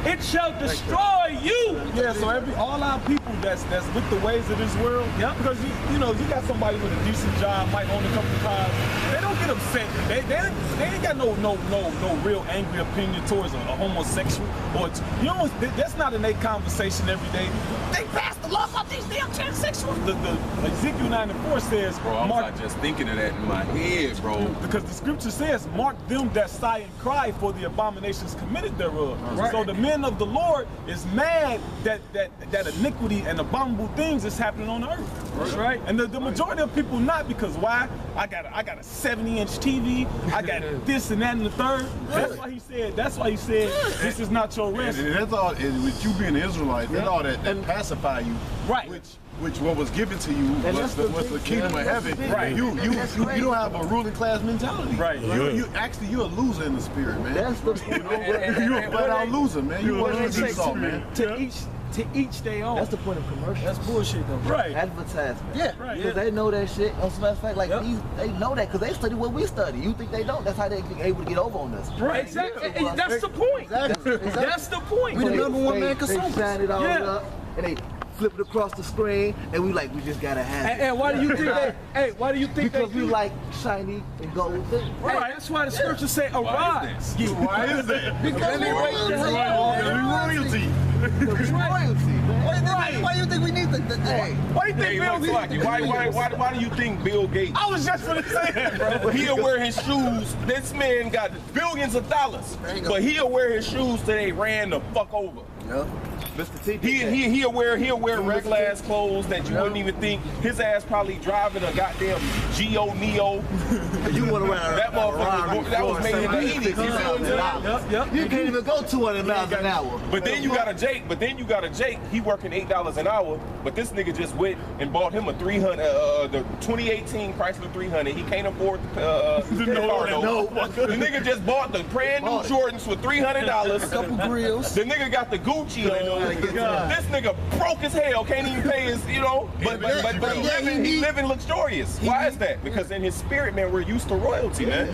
it shall destroy you. Yeah, so all our people that's with the ways of this world, because you know, you got somebody with a decent job, might own a couple of cars, they don't get upset. They ain't got no real angry opinion towards a homosexual or you know, that's not in their conversation every day. They pass the law about these damn transsexuals. The Ezekiel 9:4 says, bro, I was not just thinking of that in my head, bro. Because the scripture says, mark them that sigh and cry for the abominations committed thereof. Right. So the men of the Lord is mad that iniquity and abominable things is happening on the earth. That's right. And the majority of people not, because why? I got a 70-inch TV, I got this and that and the third. That's why he said this is not your rest. And that's all, with you being an Israelite, that's all that pacify you. Right. Which what was given to you was the kingdom of heaven. Right. You don't have a ruling class mentality. Right. You're a loser in the spirit, man. That's the You're a flat out loser, man. You want to Esau, man. To each their own. That's the point of commercial. That's bullshit though. Right. Advertisement. Yeah. Right. Because they know that shit. As a matter of fact, like they know that because they study what we study. You think they don't? That's how they able to get over on us. Right. Exactly. That's the point. Exactly. That's the point. We the number one man They consumers. shine it all up and they flip it across the screen and we just gotta have it. And why do you think that? Hey, why do you think because they we do? like shiny and gold things. Right. That's why the scriptures say arise. Why is that? Because we royalty. It's royalty, man. Why do you think we need the hey? Why do you think Hey, Bill look, Gates? why do you think Bill Gates? I was just gonna say that, bro. He'll wear his shoes. This man got billions of dollars, but he'll wear his shoes till they ran the fuck over. Yeah. Mr. T. He'll wear regular ass clothes that you wouldn't even think. His ass probably driving a goddamn Geo Neo. You want to ride That motherfucker that was made in the 80s. You see what I'm saying? You can't even go 200 miles an hour. But then you got a Jake. He working $8 an hour. But this nigga just went and bought him a 300, the 2018 Chrysler 300. He can't afford the car note. The nigga just bought the brand new Jordans for $300. A couple grills. The nigga got the Gucci on. This nigga broke as hell, can't even pay his, you know. But he living luxurious. Why is that? Because in his spirit, man, we're used to royalty, man.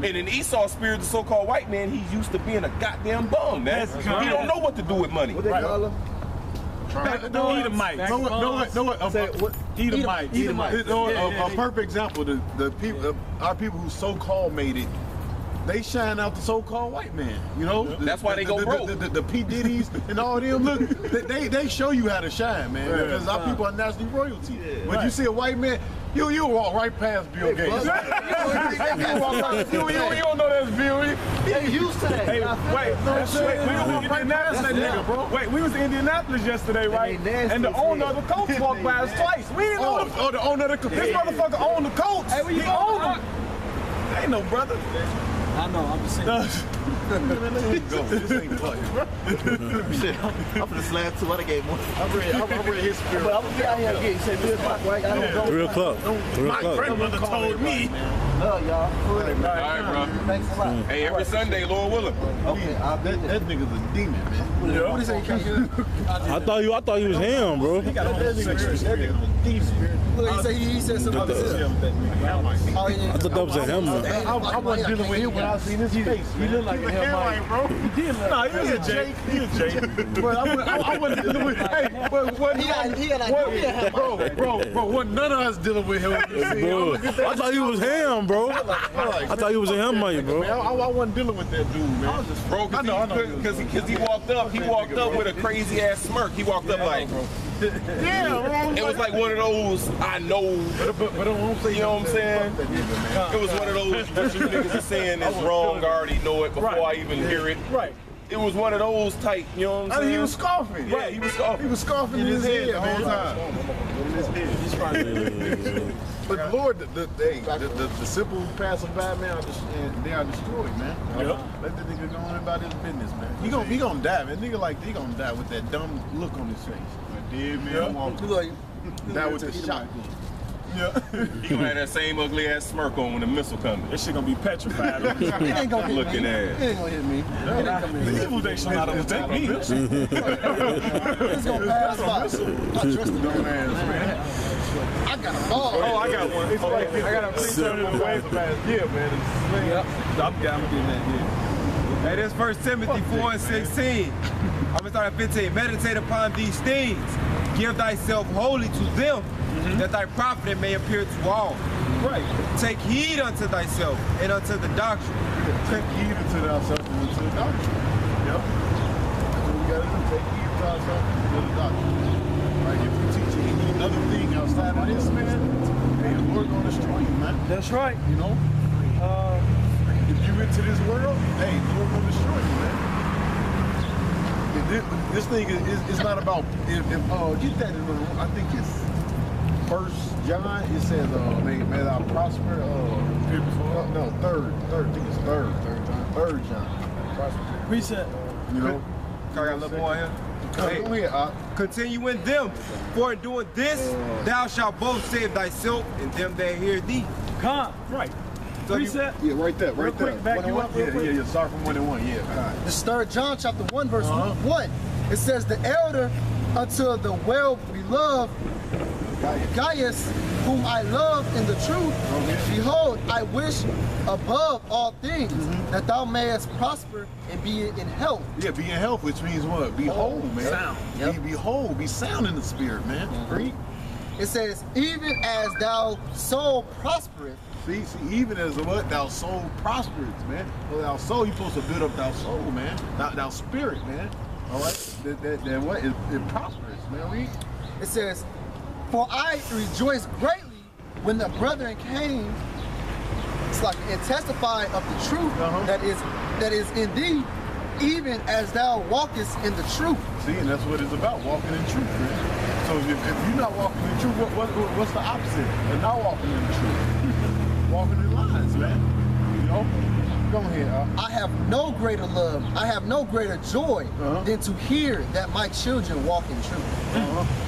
And in Esau's spirit, the so-called white man, he's used to being a goddamn bum, man. He don't know what to do with money. What they call him? Edomite. Edomite. A perfect example. The people, our people who so-called made it. They shine out the so-called white man, you know. That's why they go broke. The P Diddy's and all them. Look, they show you how to shine, man. Because our people are national royalty. When you see a white man, you walk right past Bill Gates. You don't know that's Bill. They used to that. Hey, we was in Indianapolis yesterday, right? And the owner of the Colts walked by us twice. We didn't know the owner of the Colts. This motherfucker owned the Colts. Hey, where you He owned them. Ain't no brother. I know. I'm just saying. This ain't funny. Shit, I'm finna slap two other game one. I read his spirit. But I'm gonna be out here again. You say 3 o'clock, right? I don't know. 3 o'clock. 3 My o'clock. grandmother told me. Love y'all. All right, bro. Thanks a lot. Hey, every Sunday, Lord willing. Okay, I'll be there. That nigga's a demon, man. Yeah. What is that? I thought he was him, bro. He got a homosexual spirit. Thief spirit. Look, he said something about himself. I thought that was a him. I wasn't dealing with him when I seen his face. He looked like a Hamite, bro. He did look. Nah, he was a Jake. He was Jake. But I wasn't dealing with. Hey, bro, wasn't none of us dealing with him. Bro, I thought he was him, bro. I thought he was a Hamite, bro. I wasn't dealing with that dude, man. Bro, because he walked up with a crazy ass smirk. He walked up like, Yeah, it was like one of those, I know, but don't say you know what I'm saying? It was one of those, what you niggas are saying is wrong, I already know it before I even hear it. Right. It was one of those type, you know what I'm saying? He was scoffing. Yeah, he was scoffing. He was scoffing in his head the whole time. But the Lord, the simple passerby, man, they are destroyed, man. Let the nigga go on about his business, man. He gonna die, man. Nigga like he gonna die with that dumb look on his face. Dead man walking. Die with the shotgun. Yeah. He gonna have that same ugly ass smirk on when the missile comes. This shit gonna be petrified. It ain't gonna hit Looking me. ass. It ain't gonna hit me. It ain't gonna hit me. The evil day shall not overtake me. It's gonna pass by. I trust the Dumb ass, man. I got a ball. Oh, I got one. I got a 371 ways last year, man. I'm getting that, yeah. Hey, this 1 Timothy 4 and 16. I'm gonna start at 15. Meditate upon these things. Give thyself wholly to them, that thy profit may appear to all. Right. Take heed unto thyself and unto the doctrine. Take heed unto thyself and unto the doctrine. Yep. That's what we gotta do. Take heed to ourselves and to the doctrine. Like if you teach any other thing outside of this, man, hey, the Lord gonna destroy you, man. That's right. You know? If you into this world, hey, the Lord gonna destroy you, man. This thing is not about get that in the room. I think it's 1 John. It says may thou prosper. No, third. I think it's third John. Prosper. Reset. You know. I got a little more here. Hey, Go ahead, continue in them, for in doing this, thou shalt both save thyself and them that hear thee. Con. Right. So you- Reset. Yeah, right there, Real right there. quick, back you up real quick. Yeah. Start from 1 and 1. Yeah. All right. This is 3 John chapter 1 verse 1. It says the elder unto the well-beloved Gaius, whom I love in the truth, behold, I wish above all things that thou mayest prosper and be in health. Yeah, be in health, which means what? Be whole, man. Sound. Yep. Be whole, be sound in the spirit, man. Read. It says, even as thou soul prospereth. See, even as what? Thou soul prospereth, man. Well, thou soul, you're supposed to build up thou soul, man. Thou spirit, man. All right? That what? It prosperous, man. Read. It says, for I rejoice greatly when the brethren came, it's like, and testified of the truth that is in thee, even as thou walkest in the truth. See, and that's what it's about, walking in truth, man. So if you're not walking in truth, what's the opposite of not walking in the truth? Walking in lies, man. You know? Go ahead, I have no greater love, I have no greater joy than to hear that my children walk in truth.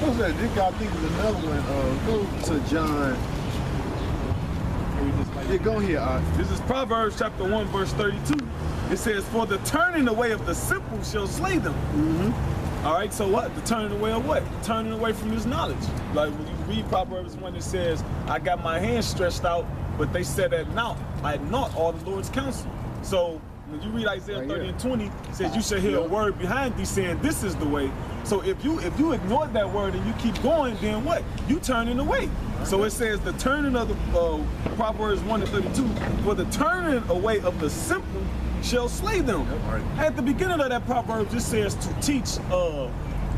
What's that? This guy, I think is another one. Go to John. Yeah, go ahead. This is Proverbs chapter 1, verse 32. It says, for the turning away of the simple shall slay them. All right, so what? The turning away of what? Turning away from his knowledge. Like when you read Proverbs 1, it says, I got my hands stretched out, but they said at naught all the Lord's counsel. So when you read Isaiah 30 and 20, it says, you shall hear a word behind thee saying, this is the way. So if you ignore that word and you keep going, then what? You turning away. So it says the turning of the Proverbs 1 and 32, for the turning away of the simple shall slay them. At the beginning of that Proverbs, it says to teach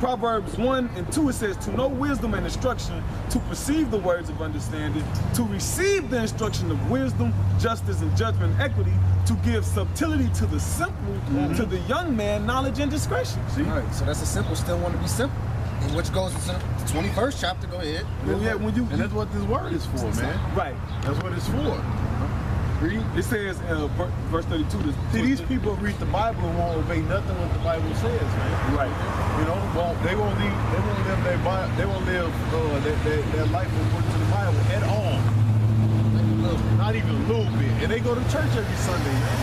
Proverbs 1 and 2, it says to know wisdom and instruction, to perceive the words of understanding, to receive the instruction of wisdom, justice and judgment and equity, to give subtlety to the simple, to the young man knowledge and discretion. See? All right, so that's a simple, still want to be simple. And which goes into the 21st chapter, go ahead. Yeah, And that's what this word is for, man. Right. That's what it's for. Read. It says, verse 32. See, these people read the Bible and won't obey nothing what the Bible says, man. Right. You know, they won't live their life according to the Bible at all. Not even a little bit. And they go to church every Sunday, man.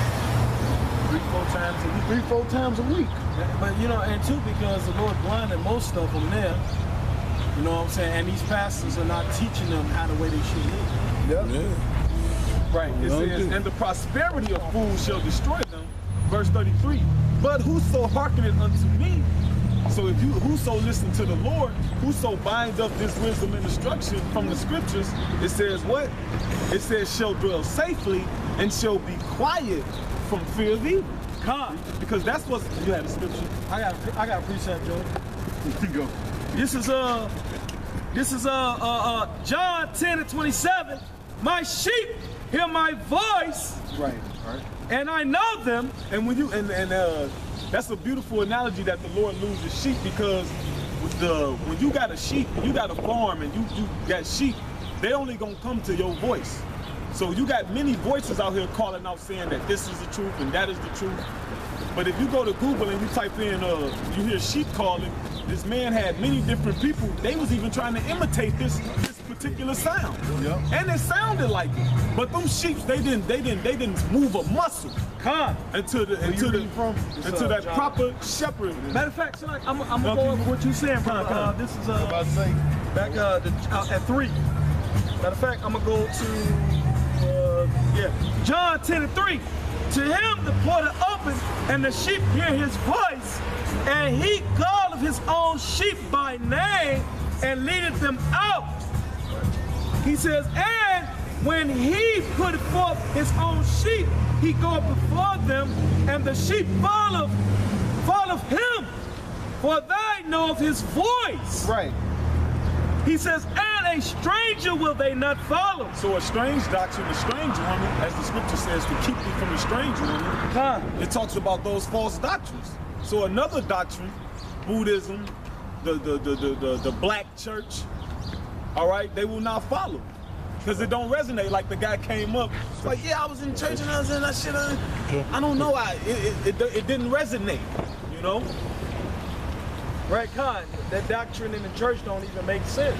3-4 times a week. But you know, and too, because the Lord blinded most of them there. You know what I'm saying? And these pastors are not teaching them how the way they should live. Yep. Right. It says, and the prosperity of fools shall destroy them. Verse 33. But whoso hearkeneth unto me, so if you whoso listen to the Lord, whoso binds up this wisdom and instruction from the scriptures, it says what? It says shall dwell safely and shall be quiet from fear of evil. Because that's what you had a scripture. I got a precept, Joe. Go. This is John 10 and 27. My sheep hear my voice, Right. and I know them. And when you and that's a beautiful analogy that the Lord loses sheep, because when you got a sheep, you got a farm and you got sheep, they only gonna come to your voice. So you got many voices out here calling out saying that this is the truth and that is the truth. But if you go to Google and you type in, you hear sheep calling, this man had many different people. They was even trying to imitate this particular sound. Yep. And it sounded like it. But them sheep, they didn't move a muscle. Until that proper shepherd. Matter of fact, son, I'm gonna go over what you saying, bro. This is About to say. back at 3. Matter of fact, I'm gonna go to John 10 and 3. To him the porter opened, and the sheep hear his voice, and he calleth his own sheep by name and leadeth them out. He says, and when he put forth his own sheep, he goeth before them, and the sheep follow him, for they know of his voice. Right. He says, and a stranger will they not follow. So a strange doctrine, a strange woman, as the scripture says, to keep thee from a strange woman, it talks about those false doctrines. So another doctrine, Buddhism, the black church, all right, they will not follow. Because it don't resonate. Like the guy came up, like, yeah, I was in church and I was in that shit. I don't know, it didn't resonate, you know? Right, Khan, that doctrine in the church don't even make sense.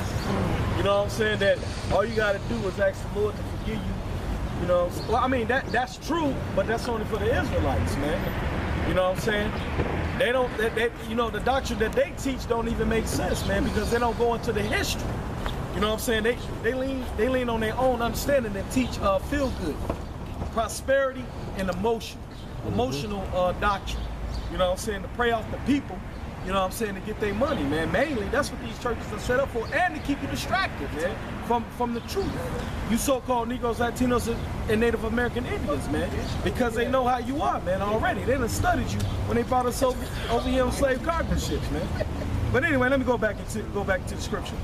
You know what I'm saying? That all you got to do is ask the Lord to forgive you. You know, well, I mean, that's true, but that's only for the Israelites, man. You know what I'm saying? They don't, you know, the doctrine that they teach don't even make sense, man, because they don't go into the history. You know what I'm saying? They lean on their own understanding and teach feel good, prosperity, and emotional doctrine. You know what I'm saying? To prey off the people. You know what I'm saying, to get their money, man. Mainly, that's what these churches are set up for, and to keep you distracted, man, from the truth. You so-called Negroes, Latinos, and Native American Indians, man, because they know how you are, man, already. They done studied you when they brought us over here on slave cargo ships, man. But anyway, let me go back to the scripture.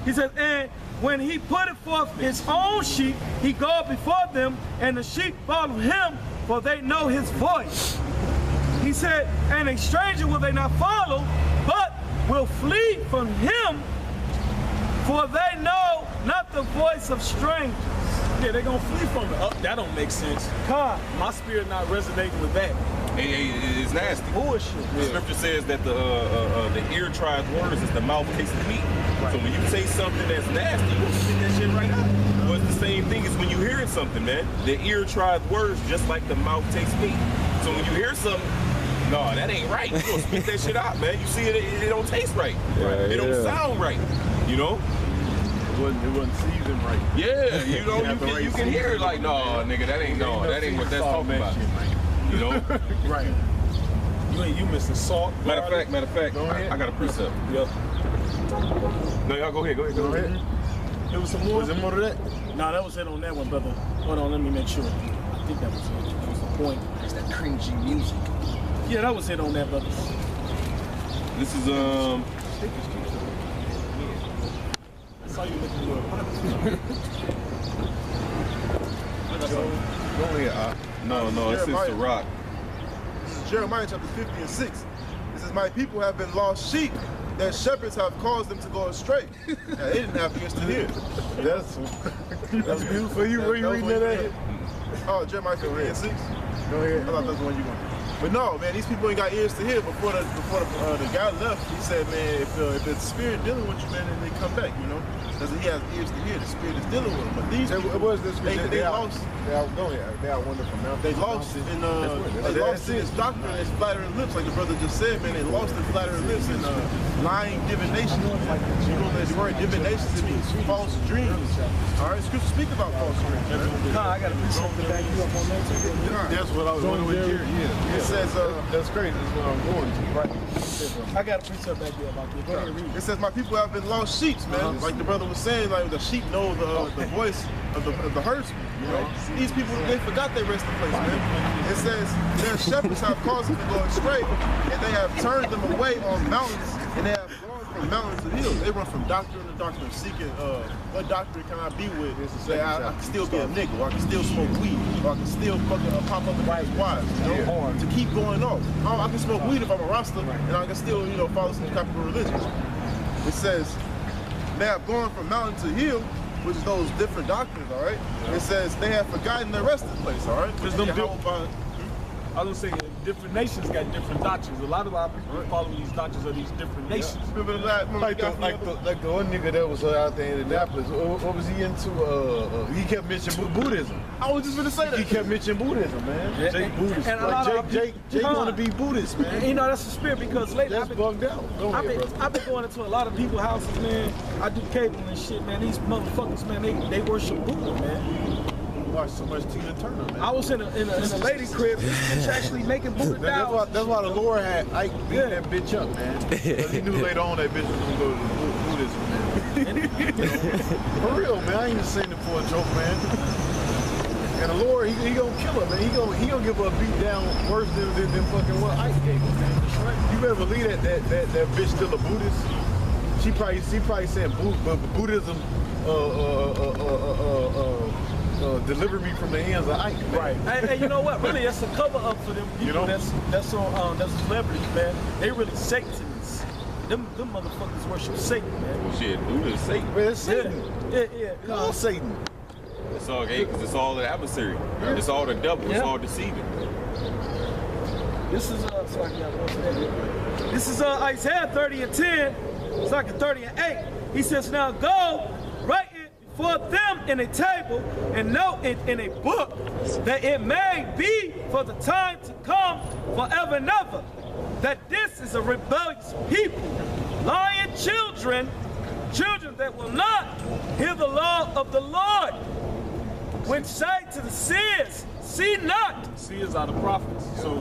He says, and when he putteth forth his own sheep, he goeth before them, and the sheep follow him, for they know his voice. He said, and a stranger will they not follow, but will flee from him, for they know not the voice of strangers. Yeah, they're gonna flee from it. That don't make sense. God, my spirit not resonating with that. It's nasty. Bullshit. The scripture says that the ear tries words as the mouth tastes meat. Right. So when you say something that's nasty, you gonna spit that shit right out. Well, it's the same thing as when you hearing something, man. The ear tries words just like the mouth tastes meat. So when you hear something, no, that ain't right. You gonna spit that shit out, man. You see it don't taste right. It don't sound right. You know? It wasn't seasoned right. Yeah, you know, you can hear it like, no, nigga, that ain't what that's talking about. You know? Right. You missed the salt. Matter of fact, I got a precept. Yep. No, y'all go ahead. There was some more. Was there more to that? No, that was it on that one, brother. Hold on, let me make sure. I think that was it. That was the point. It's that cringy music. Yeah, that was it on that, brother. This is I saw you looking good. Go ahead. no, it's Jeremiah. Sirach. This is Jeremiah chapter 50 and 6. It says, my people have been lost sheep, their shepherds have caused them to go astray. Now, they didn't have ears to hear. That's beautiful. Where you reading that at? Oh, Jeremiah 50 and 6. Go ahead. I thought that's the one you wanted. But no, man, these people ain't got ears to hear. Before the guy left, he said, man, if the spirit dealing with you, man, then they come back, you know? Because he has ears to hear, the spirit is dealing with him. But these people, they lost. They are wonderful. They lost in his doctrine, his flattering lips, like the brother just said, man. They lost in flattering lips and lying divination. You know that word divination, it means false dreams. All right, scripture speak about false dreams. I got to do something to back you up on that. That's what I was wondering. It says, that's crazy. That's what I'm going to. Right. I got a precept back here about this. Go ahead, read. It says, my people have been lost sheep, man. Like the brother was saying, like the sheep know the voice of the herdsman. You know, these people, they forgot their resting place, man. It says, their shepherds have caused them to go astray, and they have turned them away on mountains, and they have gone from mountains to hills. They run from doctrine to doctrine, seeking what doctrine can I be with? Say I can still be a nigga, or I can still smoke weed, or I can still fucking pop up and his wives, you know, to keep going off. I can smoke weed if I'm a Rasta, and I can still, you know, follow some type of religion. It says, they have gone from mountain to hill, which is those different doctrines, all right? It says they have forgotten their resting place, all right? Because I was gonna say, different nations got different doctrines. A lot of our people follow these doctrines of these different nations. Like the one nigga that was out there in Indianapolis, what was he into? He kept mentioning Buddhism. I was just gonna say that. He kept mentioning Buddhism, man. Jake Buddhist. And like Jake want to be Buddhist, man. You know, that's the spirit, because lately That's bugged out. I've been going into a lot of people's houses, man. I do cable and shit, man. These motherfuckers, man, they worship Buddha, man. watch so much Tina Turner, man. I was in a lady crib. This bitch actually making booty down. That's why the Lord had Ike beat that bitch up, man. Because he knew later on that bitch was gonna go to Buddhism, man. For real, man. I ain't just saying it for a joke, man. And the Lord, he gonna kill her, man. He gonna give her a beat down worse than fucking what Ike gave her, man. You better believe that bitch still a Buddhist. She probably saying Buddhism delivered me from the hands of Ike, man. Right. And you know what? Really, that's a cover up for them people that's celebrities, man. They really Satanists. Them motherfuckers worship Satan, man. Shit, Buddha is Satan. Man, it's Satan. Yeah. Call Satan. It's all gay because it's all the adversary. It's all the devil. It's all deceiving. This is This is Isaiah 30:10. It's like 30:8. He says, now go, write it before them in a table and note it in a book, that it may be for the time to come forever and ever, that this is a rebellious people, lying children that will not hear the law of the Lord, which say to the seers, see not. Seers are the prophets. So a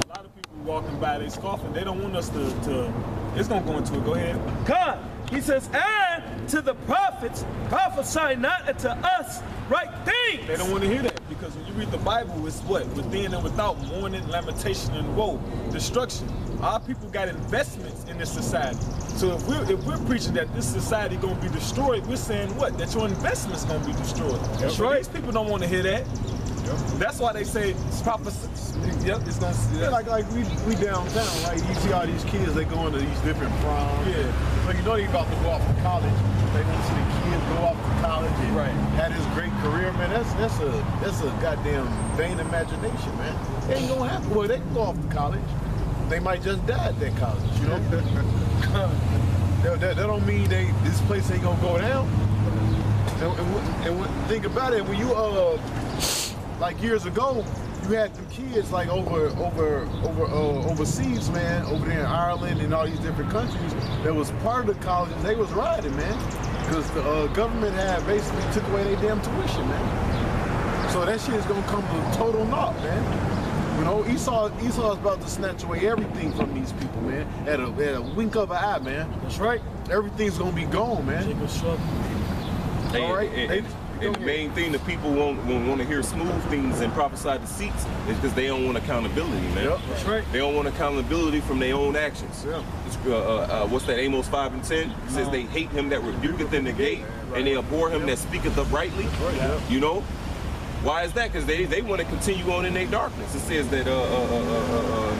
lot of people walking by, they scoffing. They don't want us to it's gonna go into it. Go ahead. God, he says, and to the prophets, prophesy not unto us right things. They don't want to hear that because when you read the Bible, it's what? Within and without, mourning, lamentation, and woe, destruction. Our people got investments in this society. So if we're preaching that this society gonna be destroyed, we're saying what? That your investment's gonna be destroyed. That's right. These people don't want to hear that. Yep. That's why they say prophecy. Yep, it's gonna. Yeah, like we downtown, right? You see all these kids, they go into these different proms. Yeah. So you know they about to go off to college. They want to see the kids go off to college and have this great career, man. That's a goddamn vain imagination, man. It ain't gonna happen. Well, they can go off to college. They might just die at that college, you know. that don't mean this place ain't gonna go down. And think about it, when you like years ago, you had them kids like overseas, man, over there in Ireland and all these different countries that was part of the colleges. They was riding, man, because the government had basically took away their damn tuition, man. So that shit is gonna come to a total naught, man. You know, Esau's about to snatch away everything from these people, man. At a wink of an eye, man. That's right. Everything's gonna be gone, man. All right. And the main thing that people won't want to hear smooth things and prophesy deceits is because they don't want accountability, man. Yep, that's right. They don't want accountability from their own actions. Yeah. What's that, Amos 5:10? It says they hate him that rebuketh in the gate, and they abhor him that speaketh uprightly. Right, yeah. You know? Why is that? Because they want to continue on in their darkness. It says that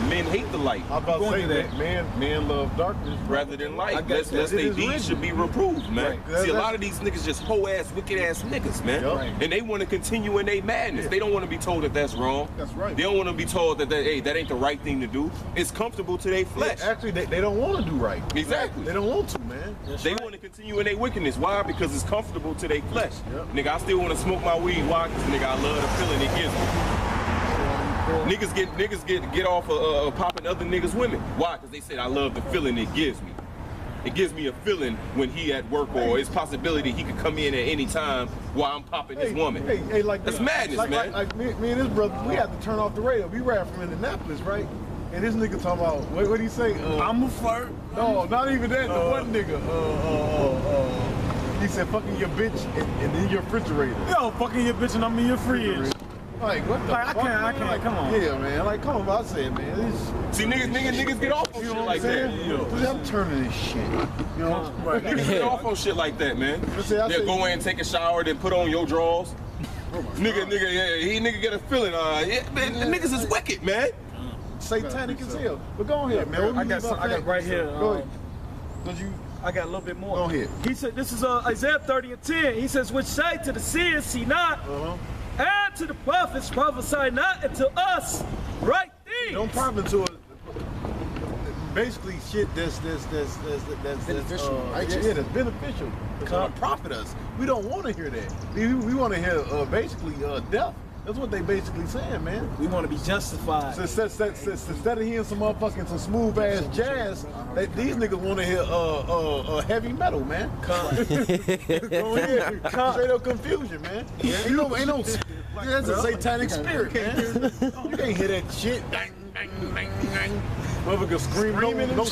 men hate the light. I'm about to say that men love darkness rather than light. Lest their deeds should be reproved, man. Right. See, a lot of these niggas just hoe-ass, wicked-ass niggas, man. Yep. Right. And they want to continue in their madness. Yeah. They don't want to be told that that's wrong. That's right. They don't want to be told that, hey, that ain't the right thing to do. It's comfortable to their flesh. Yeah, actually, they don't want to do right. Exactly. They don't want to, man. They want to continue in their wickedness. Why? Because it's comfortable to their flesh. Yep. Nigga, I still want to smoke my weed. Why? Because, nigga, I love the feeling it gives me. Niggas get off of popping other niggas' women. Why? Because they said I love the feeling it gives me. It gives me a feeling when he at work, or it's possibility he could come in at any time while I'm popping his woman. Like that's madness, man. Like me and this brother, we had to turn off the radio. We ran from Indianapolis, right? And this nigga talking about, what did he say? I'm a flirt. No, not even that. The one nigga. He said, fucking your bitch and in your refrigerator. Yo, fucking your bitch and I'm in your fridge. Like, what the fuck, I can't, come on. Yeah, man, like, come on, I said, man. See, niggas get off on shit like that. I'm turning this shit, you know? Niggas get off on shit like that, man. They'll go in, take a shower, then put on your drawers. Nigga get a feeling. Man, niggas is wicked, man. Satanic as hell. But go ahead, man. I got right here. Go ahead. I got a little bit more. Go ahead. He said, this is Isaiah 30:10. He says, which say to the seers, see not, and to the prophets, prophesy not, and to us, right things. Don't prophesy to it. Basically, shit that's beneficial. Yeah, that's beneficial. It's gonna profit us. We don't want to hear that. We want to hear basically death. That's what they basically saying, man. We want to be justified. So instead of hearing some smooth ass jazz, these niggas want to hear heavy metal, man. Straight up confusion, man. Ain't no That's a satanic spirit, man. You can't hear that shit. Motherfucker screaming. No